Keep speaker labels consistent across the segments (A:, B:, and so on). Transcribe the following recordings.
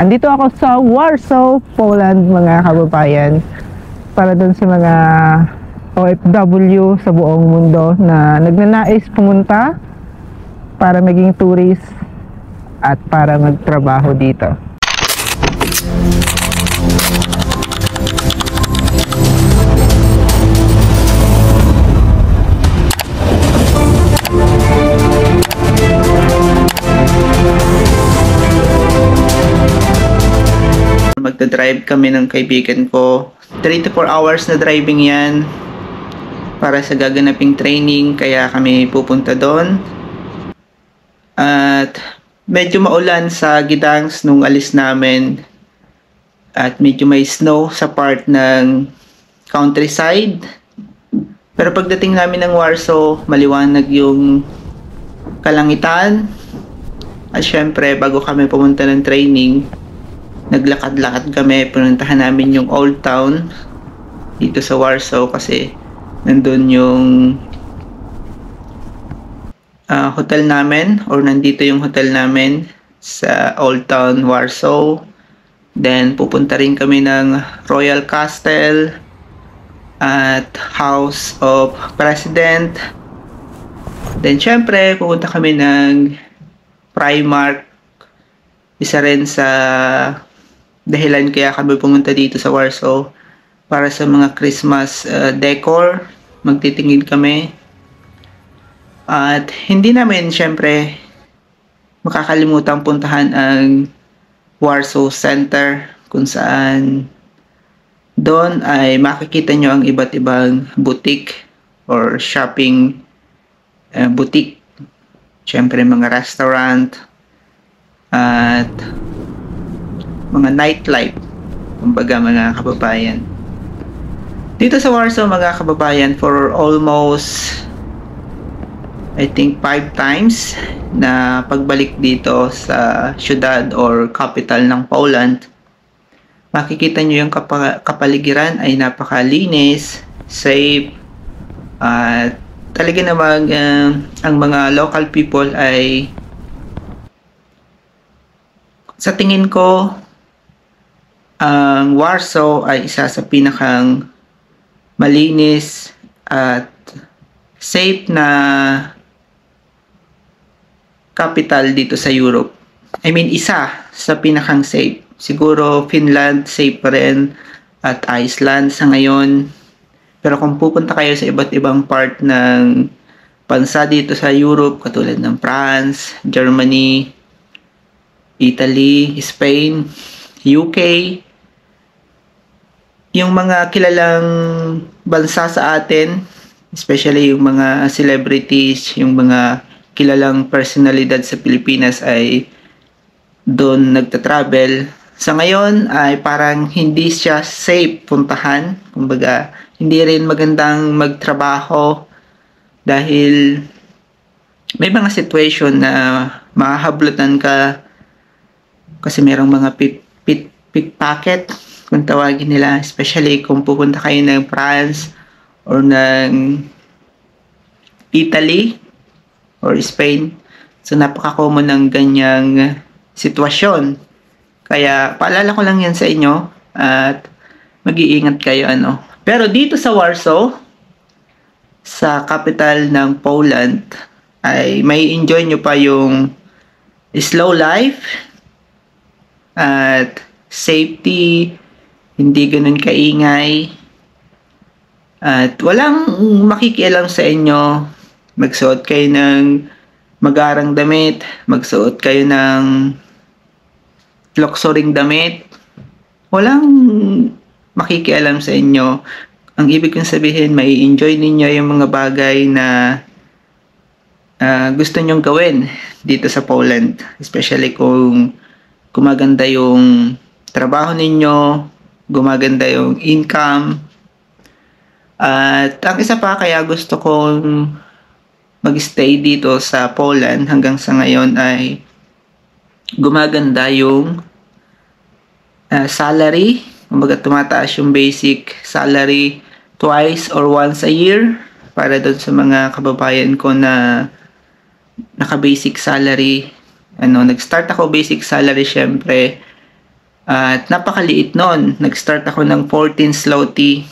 A: Andito ako sa Warsaw, Poland mga kababayan, para dun sa mga OFW sa buong mundo na nagnanais pumunta para maging tourist at para magtrabaho dito. Magdadrive kami ng kaibigan ko. 3 to 4 hours na driving yan para sa gaganaping training, kaya kami pupunta doon. At medyo maulan sa Gdansk nung alis namin at medyo may snow sa part ng countryside. Pero pagdating namin ng Warsaw, maliwanag yung kalangitan. At syempre, bago kami pumunta ng training, naglakad-lakad kami, pinuntahan namin yung Old Town dito sa Warsaw kasi nandun yung hotel namin, or nandito yung hotel namin sa Old Town Warsaw. Then pupunta rin kami ng Royal Castle at House of President. Then syempre pupunta kami ng Primark, isa rin sa dahilan kaya kami pumunta dito sa Warsaw, para sa mga Christmas decor. Magtitingin kami. At hindi namin syempre makakalimutan puntahan ang Warsaw Center, kung saan doon ay makikita nyo ang iba't ibang boutique or shopping boutique. Syempre mga restaurant at mga nightlife, kumbaga mga kababayan. Dito sa Warsaw mga kababayan, for almost I think 5 times na pagbalik dito sa syudad or capital ng Poland, makikita nyo yung kapaligiran ay napakalinis, safe, at talaga namang ang mga local people ay, sa tingin ko, ang Warsaw ay isa sa pinakang malinis at safe na capital dito sa Europe. I mean, isa sa pinakang safe. Siguro Finland safe pa rin, at Iceland sa ngayon. Pero kung pupunta kayo sa iba't ibang part ng bansa dito sa Europe, katulad ng France, Germany, Italy, Spain, UK, yung mga kilalang bansa sa atin, especially yung mga celebrities, yung mga kilalang personalidad sa Pilipinas ay doon nagta-travel. Sa ngayon ay parang hindi siya safe puntahan. Kumbaga, hindi rin magandang magtrabaho dahil may mga situation na mahahablutan ka kasi merong mga pickpocket kung tawagin nila, especially kung pupunta kayo ng France or ng Italy or Spain. So napaka-common ng ganyang sitwasyon. Kaya paalala ko lang yan sa inyo at mag-iingat kayo Pero dito sa Warsaw, sa capital ng Poland, ay may enjoy nyo pa yung slow life at safety, hindi ganun kaingay, at walang makikialam sa inyo. Magsuot kayo ng magarang damit, magsuot kayo ng luxuring damit, walang makikialam sa inyo. Ang ibig kong sabihin, may enjoy ninyo yung mga bagay na gusto nyong gawin dito sa Poland, especially kung gumaganda yung trabaho ninyo, gumaganda yung income. At ang isa pa kaya gusto kong mag-stay dito sa Poland hanggang sa ngayon ay gumaganda yung salary. Kumbaga tumataas yung basic salary twice or once a year para doon sa mga kababayan ko na naka-basic salary. Nag-start ako basic salary syempre At napakaliit noon. Nag-start ako ng 14 zloty.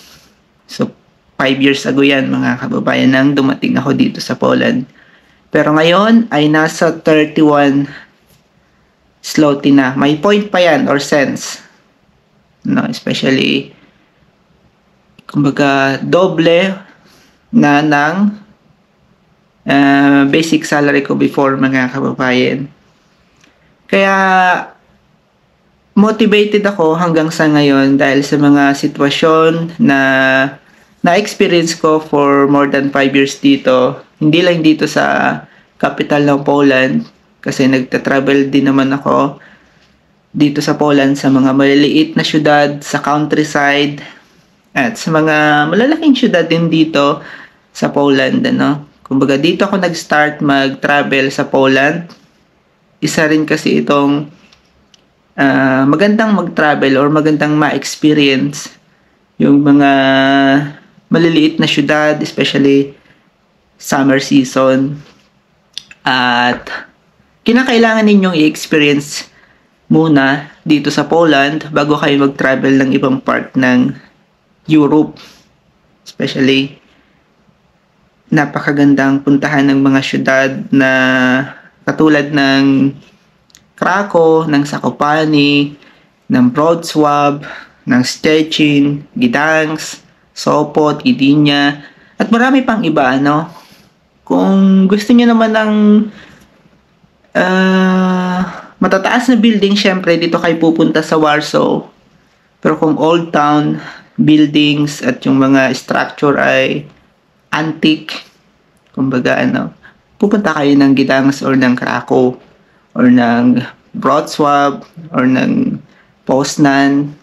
A: So, 5 years ago yan, mga kababayan, nang dumating ako dito sa Poland. Pero ngayon ay nasa 31 zloty na. May point pa yan or cents. No, especially, kumbaga, doble na ng basic salary ko before, mga kababayan. Kaya, motivated ako hanggang sa ngayon dahil sa mga sitwasyon na na-experience ko for more than 5 years dito. Hindi lang dito sa capital ng Poland kasi nagta-travel din naman ako dito sa Poland sa mga maliliit na syudad, sa countryside, at sa mga malalaking syudad din dito sa Poland. Ano? Kumbaga dito ako nag-start mag-travel sa Poland. Isa rin kasi itong magandang mag-travel or magandang ma-experience yung mga maliliit na syudad, especially summer season. At kinakailangan ninyong i-experience muna dito sa Poland bago kayo mag-travel ng ibang part ng Europe. Especially, napakagandang puntahan ng mga syudad na katulad ng Krakow, ng Zakopane, ng Wrocław, ng Szczecin, Gdansk, Sopot, Gdynia, at marami pang iba, no? Kung gusto niyo naman ng matataas na building, syempre dito kayo pupunta sa Warsaw. Pero kung old town buildings at yung mga structure ay antique, kumbaga pupunta kayo ng Gdansk or ng Krakow or ng Wrocław or ng Poznan.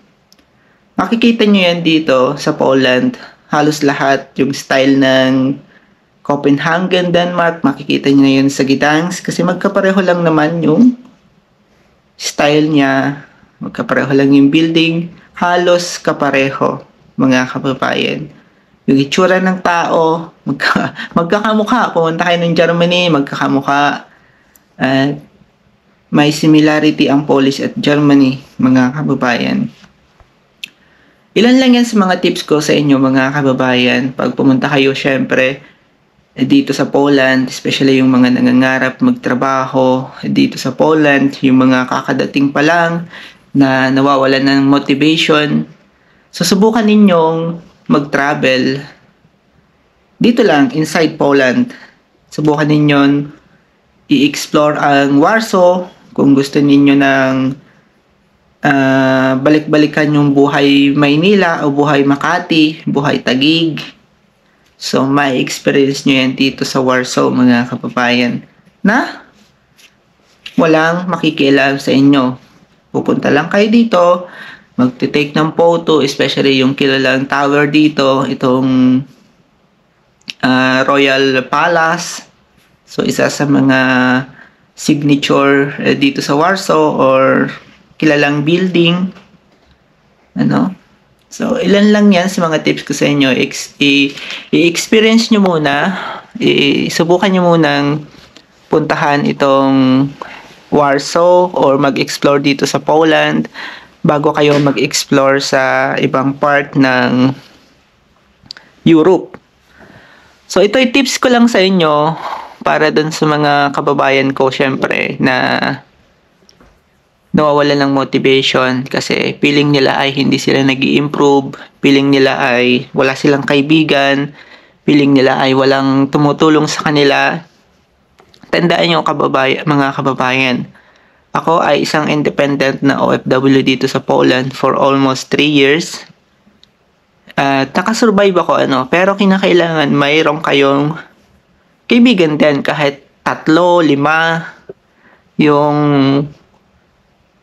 A: Makikita nyo yan dito sa Poland. Halos lahat yung style ng Copenhagen, Denmark. Makikita nyo yun sa Gdansk kasi magkapareho lang naman yung style niya. Magkapareho lang yung building. Halos kapareho, mga kababayan. Yung itsura ng tao, magkakamukha. Pumunta kayo ng Germany, magkakamukha. At may similarity ang Polish at Germany, mga kababayan. Ilan lang yan sa mga tips ko sa inyo, mga kababayan. Pag pumunta kayo, syempre, dito sa Poland, especially yung mga nangangarap magtrabaho dito sa Poland, yung mga kakadating pa lang na nawawalan ng motivation. So, subukan ninyong mag-travel dito lang, inside Poland. Subukan ninyong i-explore ang Warsaw. Kung gusto ninyo ng balik-balikan yung buhay Maynila o buhay Makati, buhay Taguig. So, may experience nyo yan dito sa Warsaw, mga kababayan, na walang makikialam sa inyo. Pupunta lang kayo dito, magte-take ng photo, especially yung kilalang tower dito, itong Royal Palace. So, isa sa mga signature dito sa Warsaw or kilalang building. So, ilan lang yan sa mga tips ko sa inyo. I-experience nyo muna, subukan nyo munang puntahan itong Warsaw or mag-explore dito sa Poland bago kayo mag-explore sa ibang part ng Europe. So, ito ay tips ko lang sa inyo para dun sa mga kababayan ko, syempre, na nawawalan ng motivation kasi feeling nila ay hindi sila nag-i-improve, feeling nila ay wala silang kaibigan, feeling nila ay walang tumutulong sa kanila. Tandaan nyo, mga kababayan, ako ay isang independent na OFW dito sa Poland for almost 3 years. Nakasurvive ako, pero kinakailangan mayroong kayong kaibigan din, kahit 3, 5, yung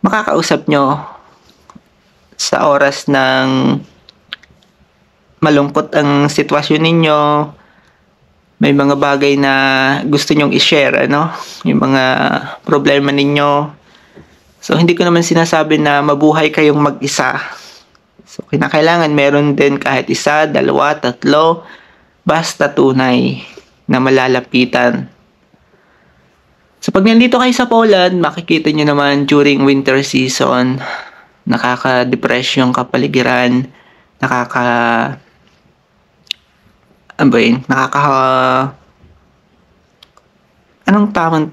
A: makakausap nyo sa oras ng malungkot ang sitwasyon ninyo, may mga bagay na gusto nyong i-share, yung mga problema ninyo. So, hindi ko naman sinasabi na mabuhay kayong mag-isa. So, kinakailangan meron din kahit 1, 2, 3, basta tunay na malalapitan. So, pag nandito kayo sa Poland, makikita nyo naman during winter season, nakaka-depress yung kapaligiran, ano ba yun? Anong tamang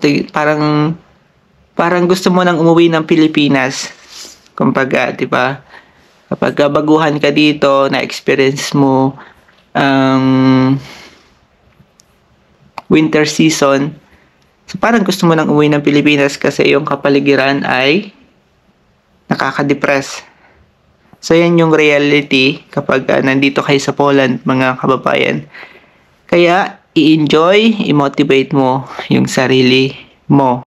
A: parang gusto mo nang umuwi ng Pilipinas. Kumbaga, di ba? Kapag baguhan ka dito, na-experience mo ang winter season, so parang gusto mo nang umuwi ng Pilipinas kasi yung kapaligiran ay nakaka-depress. So, yan yung reality kapag nandito kayo sa Poland, mga kababayan. Kaya, i-enjoy, i-motivate mo yung sarili mo.